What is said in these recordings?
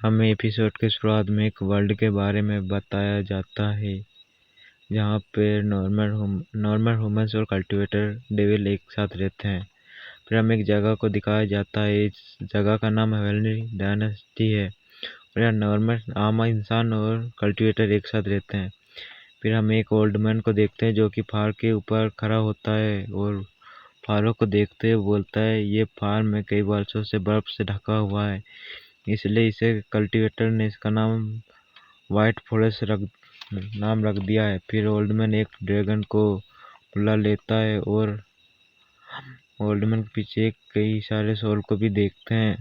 हमें एपिसोड के शुरुआत में एक वर्ल्ड के बारे में बताया जाता है जहाँ पे नॉर्मल ह्यूमंस और कल्टीवेटर डेविल एक साथ रहते हैं। फिर हमें एक जगह को दिखाया जाता है। इस जगह का नाम हेवनली डायनेस्टी है और यहाँ नॉर्मल आम इंसान और कल्टीवेटर एक साथ रहते हैं। फिर हम एक ओल्ड मैन को देखते हैं जो कि पहाड़ के ऊपर खड़ा होता है और पहाड़ों को देखते हुए बोलता है, ये पहाड़ में कई वर्षों से बर्फ से ढका हुआ है, इसलिए इसे कल्टीवेटर ने इसका नाम व्हाइट फॉरेस्ट नाम रख दिया है। फिर ओल्ड मैन एक ड्रैगन को बुला लेता है और ओल्ड मैन के पीछे कई सारे सोल को भी देखते हैं।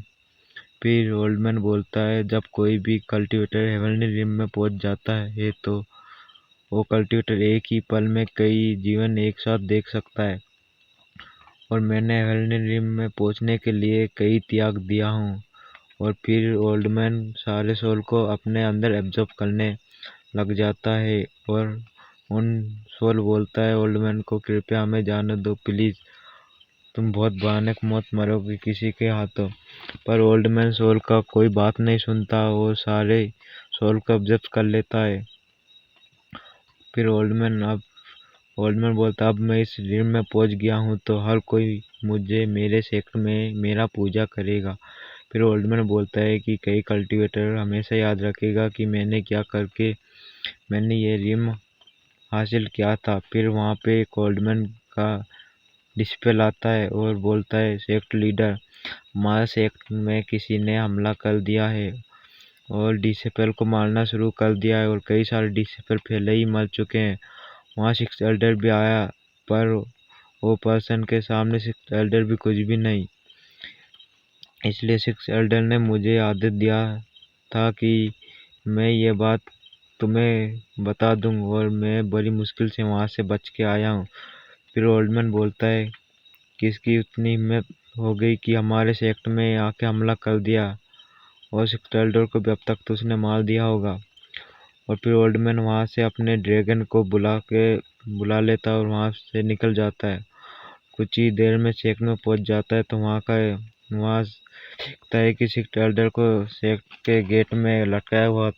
फिर ओल्ड मैन बोलता है, जब कोई भी कल्टीवेटर हेवनली रिम में पहुंच जाता है तो वो कल्टीवेटर एक ही पल में कई जीवन एक साथ देख सकता है और मैंने हेवनली रिम में पहुंचने के लिए कई त्याग दिया हूँ। और फिर ओल्ड मैन सारे सोल को अपने अंदर एब्जॉर्ब करने लग जाता है और उन सोल बोलता है ओल्ड मैन को, कृपया हमें जाने दो प्लीज, तुम बहुत भयानक मौत मरोगे किसी के हाथों। पर ओल्ड मैन सोल का कोई बात नहीं सुनता, वो सारे सोल को ऑब्जर्व कर लेता है। फिर ओल्ड मैन बोलता, अब मैं इस रिम में पहुंच गया हूँ तो हर कोई मुझे मेरे सेक्टर में मेरा पूजा करेगा। फिर ओल्ड मैन बोलता है कि कई कल्टीवेटर हमेशा याद रखेगा कि मैंने क्या करके मैंने ये रिम हासिल किया था। फिर वहाँ पे एक ओल्ड मैन का डिस्पेल आता है और बोलता है, सेक्ट लीडर, हमारे सेक्ट में किसी ने हमला कर दिया है और डिसेपल को मारना शुरू कर दिया है और कई सारे डिसेपल पहले ही मर चुके हैं। वहाँ सिक्स एल्डर भी आया पर वो पर्सन के सामने सिक्स एल्डर भी कुछ भी नहीं। इसलिए सिक्स एल्डर ने मुझे आदेश दिया था कि मैं ये बात तुम्हें बता दूं और मैं बड़ी मुश्किल से वहाँ से बच के आया हूँ। फिर ओल्ड मैन बोलता है, किसकी उतनी हिम्मत हो गई कि हमारे सेक्ट में आके हमला कर दिया, और सिक्स एल्डर को भी अब तक तो उसने मार दिया होगा। और फिर ओल्ड मैन वहाँ से अपने ड्रैगन को बुला लेता है और वहाँ से निकल जाता है। कुछ ही देर में सेक्ट में पहुंच जाता है तो वहाँ देखता है कि सिक्स एल्डर को सेक्ट के गेट में लटकाया हुआ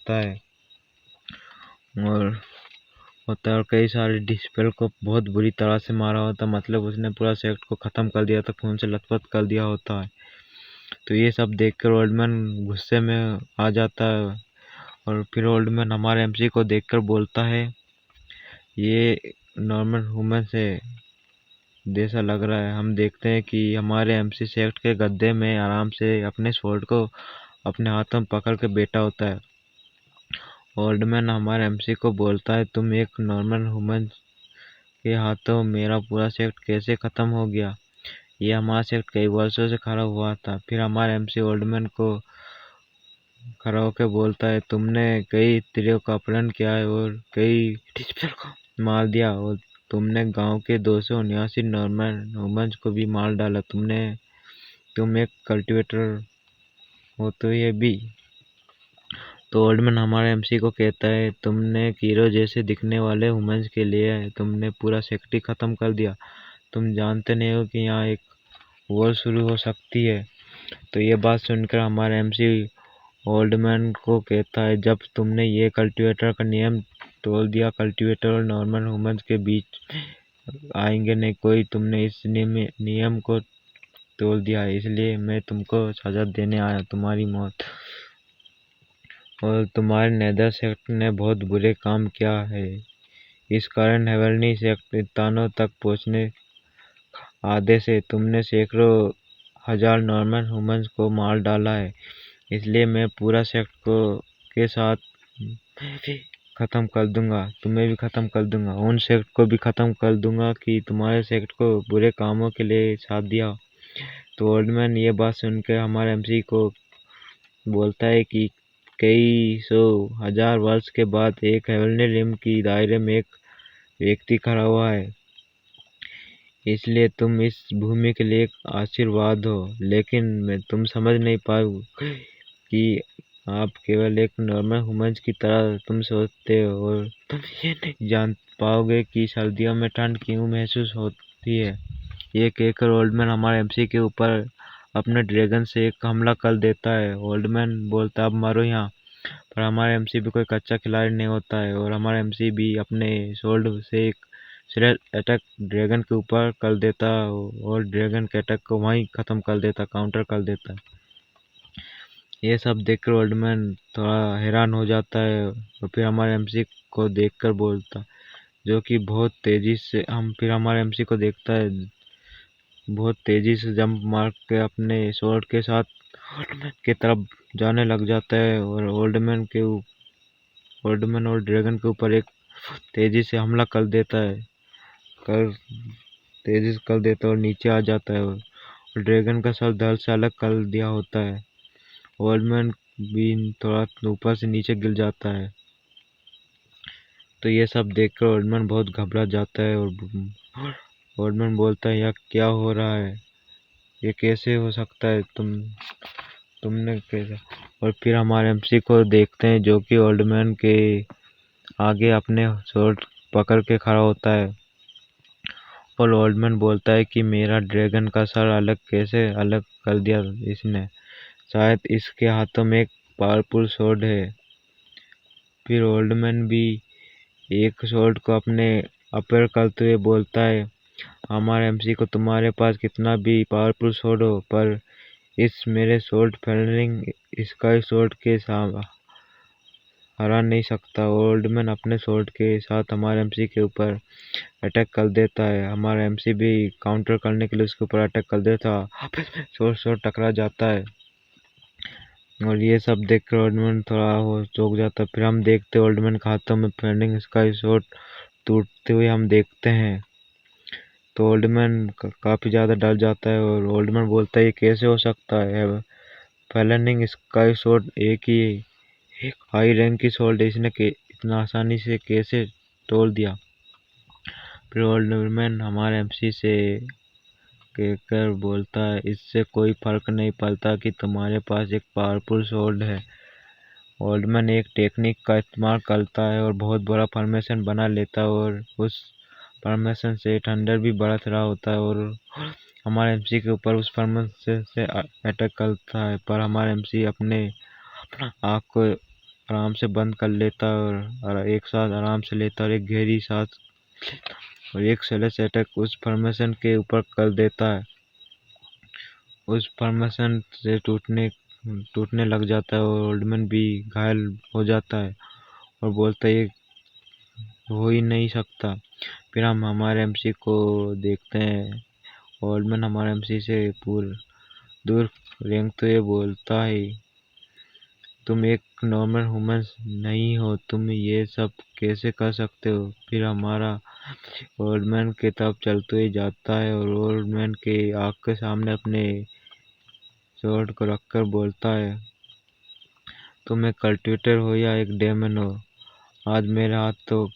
और कई सारे डिस्पेल को बहुत बुरी तरह से मारा होता, मतलब उसने पूरा सेक्ट को खत्म कर दिया था, खून से लथपथ कर दिया होता है। तो ये सब देखकर ओल्ड मैन गुस्से में आ जाता है और फिर ओल्ड मैन हमारे एमसी को देखकर बोलता है, ये नॉर्मल ह्यूमन से जैसा लग रहा है। हम देखते हैं कि हमारे एमसी सेक्ट के गद्दे में आराम से अपने स्वॉर्ड को अपने हाथों में पकड़ के बैठा होता है। ओल्ड मैन हमारे एमसी को बोलता है, तुम एक नॉर्मल ह्यूमन के हाथों मेरा पूरा सेक्ट कैसे खत्म हो गया? ये हमारा सेक्ट कई वर्षों से खड़ा हुआ था। फिर हमारे एमसी ओल्ड मैन को खड़ा होकर बोलता है, तुमने कई स्त्रियों का अपहरण किया है और कई डिस्पेल को मार दिया और तुमने गांव के 279 नॉर्मल ह्यूमंस को भी मार डाला। तुम एक कल्टीवेटर हो तो ये भी। तो ओल्ड मैन हमारे एमसी को कहता है, तुमने कीरो जैसे दिखने वाले ह्यूमंस के लिए तुमने पूरा सेक्ट ही खत्म कर दिया। तुम जानते नहीं हो कि यहाँ एक वॉर शुरू हो सकती है। तो ये बात सुनकर हमारे एमसी ओल्ड मैन को कहता है, जब तुमने ये कल्टीवेटर का नियम तोड़ दिया, कल्टीवेटर और नॉर्मल ह्यूमंस के बीच आएंगे नहीं कोई, तुमने इस नियम को तोड़ दिया है, इसलिए मैं तुमको सजा देने आया, तुम्हारी मौत। और तुम्हारे नेदर सेक्ट ने बहुत बुरे काम किया है, इस कारण हेवनली सेक्ट इंसानों तक पहुंचने आदेश है। तुमने सैकड़ों हजार नॉर्मल ह्यूमंस को मार डाला है, इसलिए मैं पूरा सेक्ट को के साथ भी खत्म कर दूंगा, तुम्हें भी खत्म कर दूंगा, उन सेक्ट को भी खत्म कर दूंगा कि तुम्हारे सेक्ट को बुरे कामों के लिए साथ दिया। तो ओल्ड मैन ये बात सुनकर हमारे एमसी को बोलता है कि कई सौ हजार वर्ष के बाद एक हेवनली रिम की दायरे में एक व्यक्ति खड़ा हुआ है, इसलिए तुम इस भूमि के लिए एक आशीर्वाद हो। लेकिन तुम समझ नहीं पाओगे कि आप केवल एक नॉर्मल ह्यूमंस की तरह तुम सोचते हो और तुम ये नहीं जान पाओगे कि सर्दियों में ठंड क्यों महसूस होती है। ये कहकर ओल्ड मैन हमारे एमसी के ऊपर अपने ड्रैगन से एक हमला कर देता है। ओल्ड मैन बोलता है अब मारो यहाँ, पर हमारा एमसी भी कोई कच्चा खिलाड़ी नहीं होता है और हमारा एमसी भी अपने सोल्ड से एक सिलेक्ट अटैक ड्रैगन के ऊपर कर देता और ड्रैगन के अटैक को वहीं खत्म कर देता, काउंटर कर देता। ये सब देखकर ओल्ड मैन थोड़ा हैरान हो जाता है और फिर हमारे एमसी को देखकर बोलता, जो कि बहुत तेजी से हम फिर हमारे एमसी को देखता है, बहुत तेजी से जंप मार के अपने स्वॉर्ड के साथ ओल्ड मैन की तरफ जाने लग जाता है और ओल्ड मैन और ड्रैगन के ऊपर एक तेजी से हमला कर देता है, कर तेजी से कर देता है और नीचे आ जाता है और ड्रैगन का सर धड़ से अलग कर दिया होता है। ओल्ड मैन भी थोड़ा ऊपर से नीचे गिर जाता है। तो ये सब देखकर ओल्ड मैन बहुत घबरा जाता है और ओल्ड मैन बोलता है यह क्या हो रहा है, ये कैसे हो सकता है, तुमने कैसे। और फिर हमारे एमसी को देखते हैं जो कि ओल्ड मैन के आगे अपने स्वॉर्ड पकड़ के खड़ा होता है और ओल्ड मैन बोलता है कि मेरा ड्रैगन का सर कैसे अलग कर दिया इसने, शायद इसके हाथों में एक पावरफुल स्वॉर्ड है। फिर ओल्ड मैन भी एक स्वॉर्ड को अपने अपर करते हुए बोलता है हमारे एमसी को तुम्हारे पास कितना भी पावरफुल स्वॉर्ड हो पर इस मेरे स्वॉर्ड फेलिंग स्काई स्वॉर्ड के हरा नहीं सकता। ओल्ड मैन अपने स्वॉर्ड के साथ हमारे एमसी के ऊपर अटैक कर देता है। हमारा एमसी भी काउंटर करने के लिए उसके ऊपर अटैक कर देता, स्वॉर्ड टकरा जाता है और ये सब देख कर ओल्ड मैन थोड़ा वो चौंक जाता है। फिर हम देखते ओल्ड मैन के हाथों में फेलिंग स्काई स्वॉर्ड टूटते हुए हम देखते हैं। तो ओल्ड मैन काफी ज्यादा डर जाता है और ओल्ड मैन बोलता है ये कैसे हो सकता है, फेलिंग स्काई स्वॉर्ड एक हाई रैंक की स्वॉर्ड है, इसने इतना आसानी से कैसे तोड़ दिया। फिर ओल्ड मैन हमारे एमसी से कहकर बोलता है इससे कोई फर्क नहीं पड़ता कि तुम्हारे पास एक पावरफुल स्वॉर्ड है। ओल्ड मैन एक टेक्निक का इस्तेमाल करता है और बहुत बड़ा फॉर्मेशन बना लेता है और उस फॉर्मेशन से थंडर भी बरस रहा होता है और हमारे एमसी के ऊपर उस फॉर्मेशन से अटैक करता है, पर हमारा एमसी अपने आँख को आराम से बंद कर लेता है और एक सांस आराम से लेता है और एक गहरी सांस और एक स्लैश अटैक उस फॉर्मेशन के ऊपर कर देता है। उस फॉर्मेशन से टूटने लग जाता है और ओल्डमैन भी घायल हो जाता है और बोलता है ये हो ही नहीं सकता। फिर हम हमारे एमसी को देखते हैं, ओल्डमैन हमारे एमसी से दूर रेंगते हुए बोलता है तुम एक नॉर्मल ह्यूमन नहीं हो, तुम ये सब कैसे कर सकते हो। फिर हमारा ओल्डमैन की तरफ चलते हुए जाता है और ओल्डमैन के आँख के सामने अपने स्वॉर्ड को रखकर बोलता है तुम एक कल्टिवेटर हो या एक डेमन हो, आज मेरे हाथ तो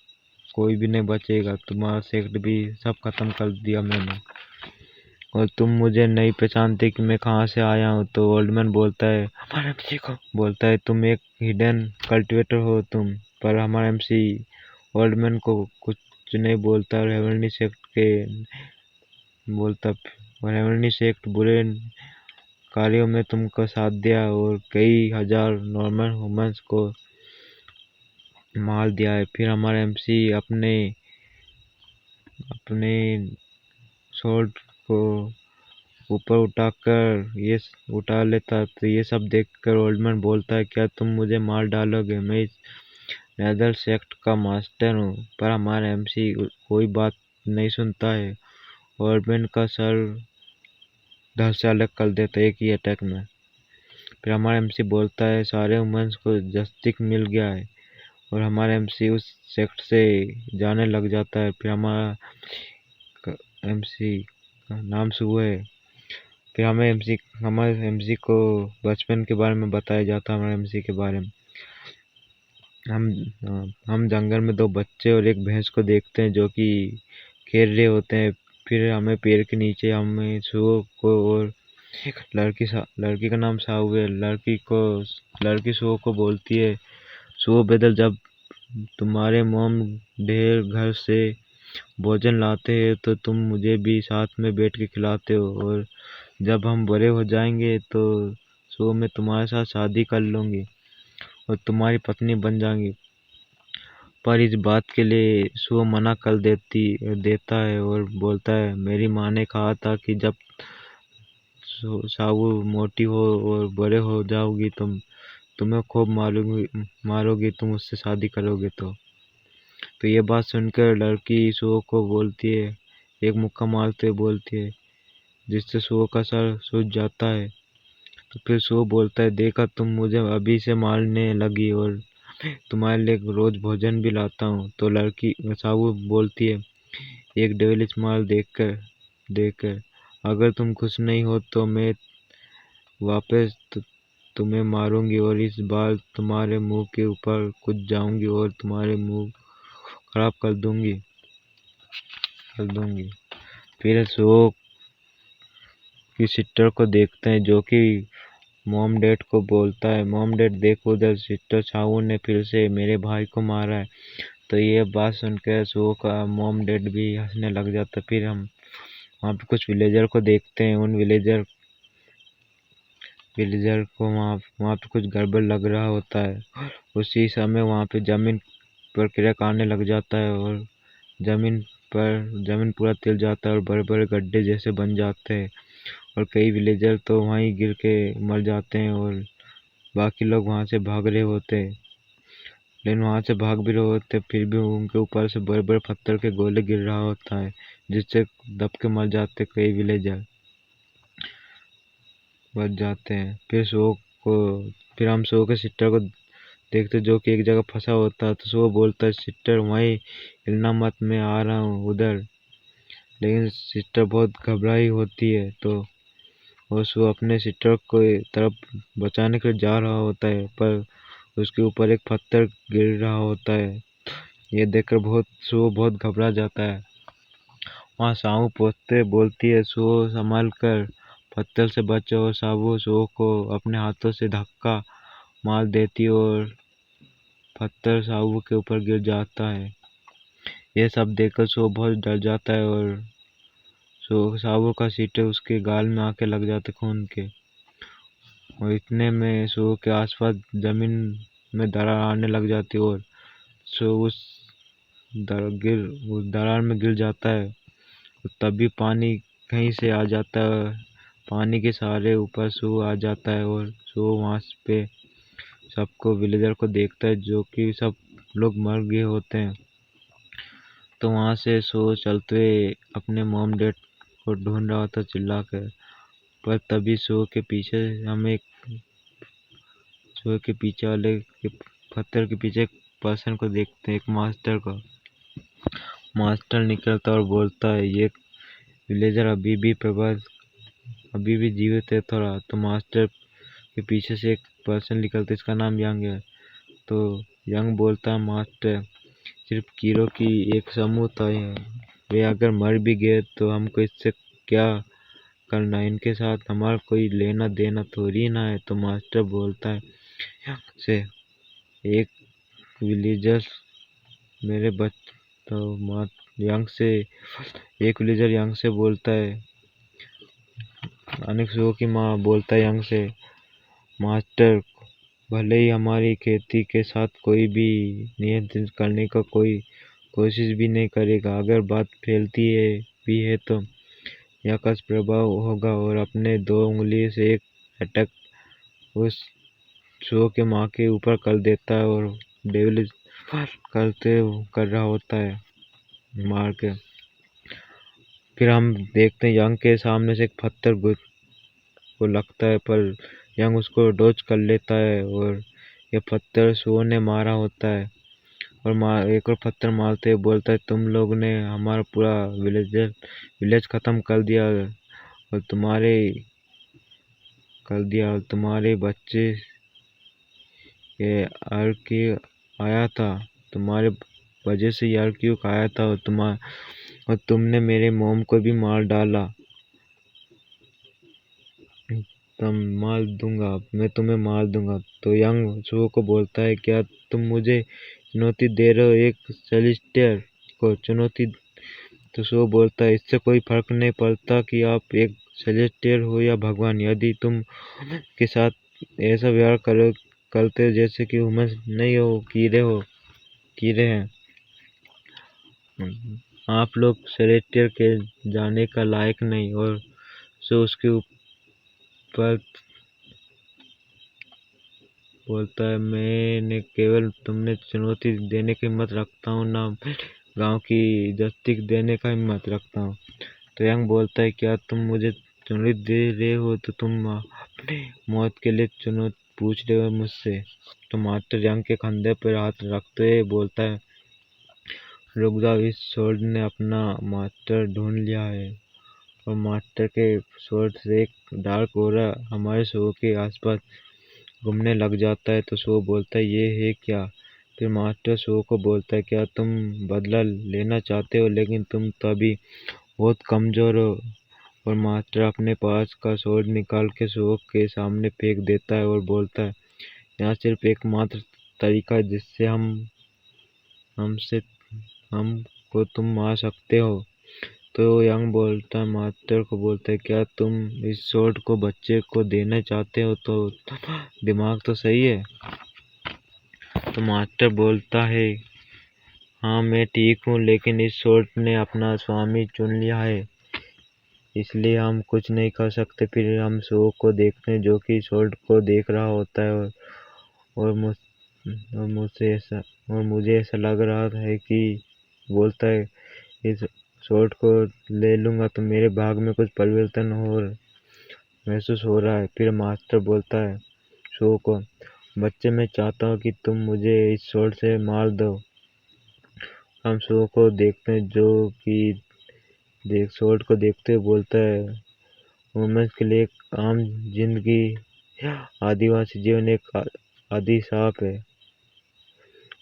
कोई भी नहीं बचेगा, तुम्हारा सेक्ट भी सब खत्म कर दिया मैंने और तुम मुझे नहीं पहचानते कि मैं कहाँ से आया हूँ। तो ओल्डमैन बोलता है हमारे एमसी को बोलता है तुम एक हिडन कल्टिवेटर हो तुम, पर हमारा एमसी ओल्डमैन को कुछ नहीं बोलता और हेवनली सेक्ट के बोलता और हेवनली सेक्ट बुरे कार्यों में तुमको साथ दिया और कई हजार नॉर्मल ह्यूमंस को मार दिया है। फिर हमारा एमसी अपने अपने स्वॉर्ड को ऊपर उठा लेता। तो ये सब देखकर ओल्डमैन बोलता है क्या तुम मुझे मार डालोगे, मैं इस नेदर सेक्ट का मास्टर हूँ। पर हमारा एमसी कोई बात नहीं सुनता है, ओल्डमैन का सर धड़ से अलग कर देता है एक ही अटैक में। फिर हमारा एमसी बोलता है सारे ह्यूमंस को जस्टिस मिल गया है और हमारा एमसी उस सेक्ट से जाने लग जाता है। फिर हमारा एमसी का नाम शुभ है। फिर हमारे एमसी को बचपन के बारे में बताया जाता है। हमारे एमसी के बारे में हम जंगल में दो बच्चे और एक भैंस को देखते हैं जो कि खेल रहे होते हैं। फिर हमें पेड़ के नीचे हमें सुअर को और एक लड़की का नाम साहू है, लड़की सुअर को बोलती है सुअर बदल जब तुम्हारे मॉम ढेर घर से भोजन लाते हैं तो तुम मुझे भी साथ में बैठ के खिलाते हो और जब हम बड़े हो जाएंगे तो सो मैं तुम्हारे साथ शादी कर लूंगी और तुम्हारी पत्नी बन जाऊंगी। पर इस बात के लिए सो मना कर देता है और बोलता है, मेरी माँ ने कहा था कि जब साबू मोटी हो और बड़े हो जाओगी तुम्हें खूब मारोगी तुम उससे शादी करोगे तो ये बात सुनकर लड़की सो को बोलती है, एक मुक्का मारते हुए बोलती है, जिससे सो का सर सूज जाता है। तो फिर सो बोलता है, देखा तुम मुझे अभी से मारने लगी और तुम्हारे लिए रोज भोजन भी लाता हूँ। तो लड़की साबू बोलती है, एक डेविल स्माइल देकर अगर तुम खुश नहीं हो तो मैं वापस तुम्हें मारूंगी और इस बार तुम्हारे मुंह के ऊपर कूद जाऊंगी और तुम्हारे मुंह खराब कर दूंगी। फिर सो की सिस्टर को देखते हैं जो कि मॉम डैड को बोलता है, मॉम डैड देखो उधर सिस्टर छाऊ ने फिर से मेरे भाई को मारा है। तो ये बात सुनकर सो का मॉम डैड भी हंसने लग जाता है। फिर हम वहाँ पे कुछ विलेजर को देखते हैं। उन विलेजर विलेजर को वहाँ पे कुछ गड़बड़ लग रहा होता है। उसी समय वहाँ पे जमीन पर क्रैक आने लग जाता है और जमीन जमीन पूरा तिल जाता है और बड़े बड़े गड्ढे जैसे बन जाते हैं और कई विलेजर तो वहीं गिर के मर जाते हैं और बाकी लोग वहाँ से भाग रहे होते हैं। लेकिन वहाँ से भाग भी रहे होते फिर भी उनके ऊपर से बड़े बड़े पत्थर के गोले गिर रहा होता है, जिससे दब के मर जाते कई विलेजर बच जाते हैं। को फिर हम सो के सिस्टर को देखते जो कि एक जगह फंसा होता है। तो सो बोलता है, सिस्टर वहीं हिलना मत, मैं आ रहा हूँ उधर। लेकिन सिस्टर बहुत घबराई होती है तो वो सो अपने सिस्टर को तरफ बचाने के लिए जा रहा होता है, पर उसके ऊपर एक पत्थर गिर रहा होता है। ये देखकर सो बहुत घबरा जाता है। वहाँ साहू पहुँचते बोलती है, सो संभल कर पत्थर से बचो और साबू सो को अपने हाथों से धक्का मार देती है और पत्थर साबू के ऊपर गिर जाता है। ये सब देखकर सो बहुत डर जाता है और साबू का सीटे उसके गाल में आके लग जाते खून के। और इतने में सो के आसपास जमीन में दरार आने लग जाती है और सो उस दरार में गिर जाता है। तभी पानी कहीं से आ जाता है, पानी के सहारे ऊपर सो आ जाता है और सो वहाँ पे सबको विलेजर को देखता है जो कि सब लोग मर गए होते हैं। तो वहाँ से सो चलते हुए अपने मॉम डैड को ढूंढ रहा होता चिल्ला कर। पर तभी सो के पीछे वाले पत्थर के पीछे एक पर्सन को देखते हैं, एक मास्टर को। मास्टर निकलता और बोलता है, ये विलेजर अभी भी जीवित है थोड़ा। तो मास्टर के पीछे से एक पर्सन निकलता है, इसका नाम यंग है। तो यंग बोलता है, मास्टर सिर्फ कीड़ों की एक समूह था, वे अगर मर भी गए तो हमको इससे क्या करना, इनके साथ हमारा कोई लेना देना थोड़ी ना है। तो मास्टर बोलता है यंग से, एक विलेजर मेरे बच तो यंग से एक विलेजर यंग से बोलता है, अनेक सुओं की माँ बोलता है यंग से, मास्टर भले ही हमारी खेती के साथ कोई भी नियंत्रण करने का कोई कोशिश भी नहीं करेगा, अगर बात फैलती है भी है तो यह का प्रभाव होगा और अपने 2 उंगली से एक अटैक उस सुओं के माँ के ऊपर कर देता है और डेविल कर रहा होता है मार के। फिर हम देखते हैं यंग के सामने से एक पत्थर को लगता है, पर यंग उसको डॉज कर लेता है और ये पत्थर सुओं ने मारा होता है। और एक और पत्थर मारते हुए बोलता है, तुम लोग ने हमारा पूरा विलेज खत्म कर दिया और तुम्हारे बच्चे ये आर्क्यू आया था, तुम्हारे वजह से ये आर्क्यू आया था और तुमने मेरे मोम को भी मार डाला। मैं तुम्हें मार दूंगा। तो यंग सुओ को बोलता है, क्या तुम मुझे चुनौती दे रहे हो, एक सेलेस्टियल को चुनौती? तो सुओ बोलता है, इससे कोई फर्क नहीं पड़ता कि आप एक सेलेस्टियल हो या भगवान, यदि तुम के साथ ऐसा व्यवहार करते हो जैसे कि ह्यूमंस नहीं हो, कीड़े हैं, आप लोग सेलेस्टियल के जाने का लायक नहीं, और सो उसके ऊपर बोलता है, मैंने केवल तुम्हें चुनौती देने की हिम्मत रखता हूँ, ना गांव की इज्जत देने का हिम्मत रखता हूँ। तो यंग बोलता है, क्या तुम मुझे चुनौती दे रहे हो, तो तुम अपने मौत के लिए चुनौती पूछ रहे हो मुझसे। तो मास्टर यंग के कंधे पर हाथ रखते हुए बोलता है, रुक जाओ, इस स्वॉर्ड ने अपना मास्टर ढूंढ लिया है। और मास्टर के स्वॉर्ड से एक डार्क ऑरा हमारे शो के आसपास घूमने लग जाता है। तो शो बोलता है, ये है क्या? फिर मास्टर शो को बोलता है, क्या तुम बदला लेना चाहते हो, लेकिन तुम तो अभी बहुत कमजोर हो। और मास्टर अपने पास का स्वॉर्ड निकाल के शो के सामने फेंक देता है और बोलता है, यहाँ सिर्फ एकमात्र तरीका है जिससे हमसे हमको तुम मार सकते हो। तो यंग बोलता है, मास्टर को बोलता है, क्या तुम इस स्वॉर्ड को बच्चे को देना चाहते हो? तो दिमाग तो सही है। तो मास्टर बोलता है, हाँ मैं ठीक हूँ, लेकिन इस स्वॉर्ड ने अपना स्वामी चुन लिया है, इसलिए हम कुछ नहीं कर सकते। फिर हम शो को देखते हैं जो कि स्वॉर्ड को देख रहा होता है, और मुझ और मुझे ऐसा लग रहा है कि बोलता है, इस स्वॉर्ड को ले लूंगा तो मेरे भाग में कुछ परिवर्तन हो महसूस हो रहा है। फिर मास्टर बोलता है शो को, बच्चे मैं चाहता हूँ कि तुम मुझे इस स्वॉर्ड से मार दो। हम शो को देखते हैं जो कि स्वॉर्ड को देखते हुए बोलता है, वुमेन्स के लिए एक आम जिंदगी या आदिवासी जीवन एक अभिशाप है।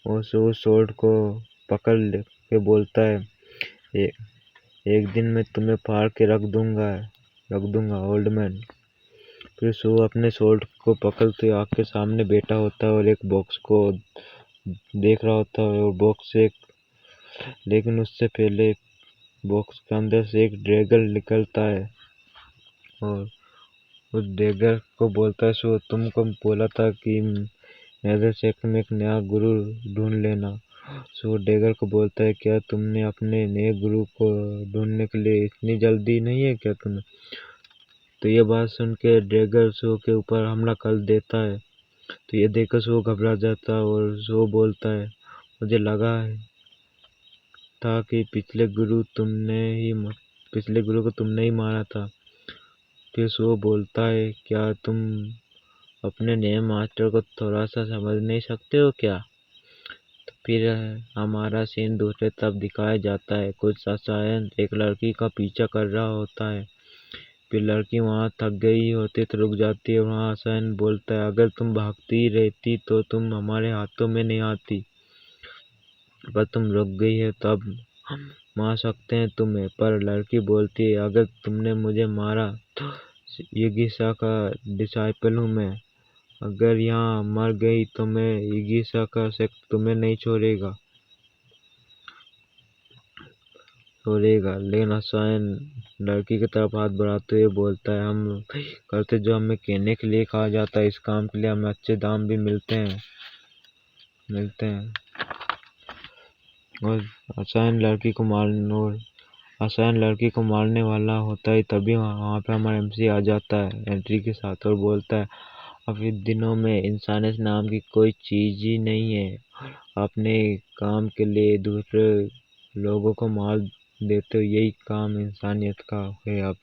और सो स्वॉर्ड को पकड़ के बोलता है, "ए- एक दिन मैं तुम्हें फाड़ के रख दूंगा ओल्ड मैन।" फिर सो अपने स्वॉर्ड को पकड़ते आग के सामने बैठा होता है और एक बॉक्स को देख रहा होता है, और बॉक्स से लेकिन उससे पहले बॉक्स के अंदर से एक ड्रैगन निकलता है, और उस ड्रैगन को बोलता है, सो तुमको बोला था कि मेरे क्षेत्र में एक नया गुरु ढूंढ लेना। सो ड्रैगन को बोलता है, क्या तुमने अपने नए गुरु को ढूंढने के लिए इतनी जल्दी नहीं है क्या तुम्हें? तो ये बात सुन के ड्रैगन सो के ऊपर हमला कर देता है। तो ये देखकर सो घबरा जाता है, और सो बोलता है, मुझे लगा था कि पिछले गुरु को तुमने ही मारा था। फिर सो बोलता है, क्या तुम अपने नए मास्टर को थोड़ा सा समझ नहीं सकते हो क्या? तो फिर हमारा सीन दूसरे तरफ दिखाया जाता है। कुछ रसायन एक लड़की का पीछा कर रहा होता है। फिर लड़की वहाँ थक गई होती तो रुक जाती है। वहाँ रसायन बोलता है, अगर तुम भागती रहती तो तुम हमारे हाथों में नहीं आती, पर तुम रुक गई है, तो अब हम मार सकते हैं तुम्हें। पर लड़की बोलती है, अगर तुमने मुझे मारा तो यगिसा का डिसाइपल हूँ मैं, अगर यहाँ मर गई तो मैं यगिसा का सेक्ट तुम्हें नहीं छोड़ेगा। लेकिन रसायन लड़की की तरफ हाथ बढ़ाते हुए बोलता है, हम करते जो हमें कहने के लिए कहा जाता है, इस काम के लिए हमें अच्छे दाम भी मिलते हैं। और रसायन लड़की को मारने वाला होता है, तभी वहाँ पे हमारा एमसी आ जाता है एंट्री के साथ, और बोलता है, अब इन दिनों में इंसानियत नाम की कोई चीज ही नहीं है, अपने काम के लिए दूसरे लोगों को मार देते हो, यही काम इंसानियत का है अब।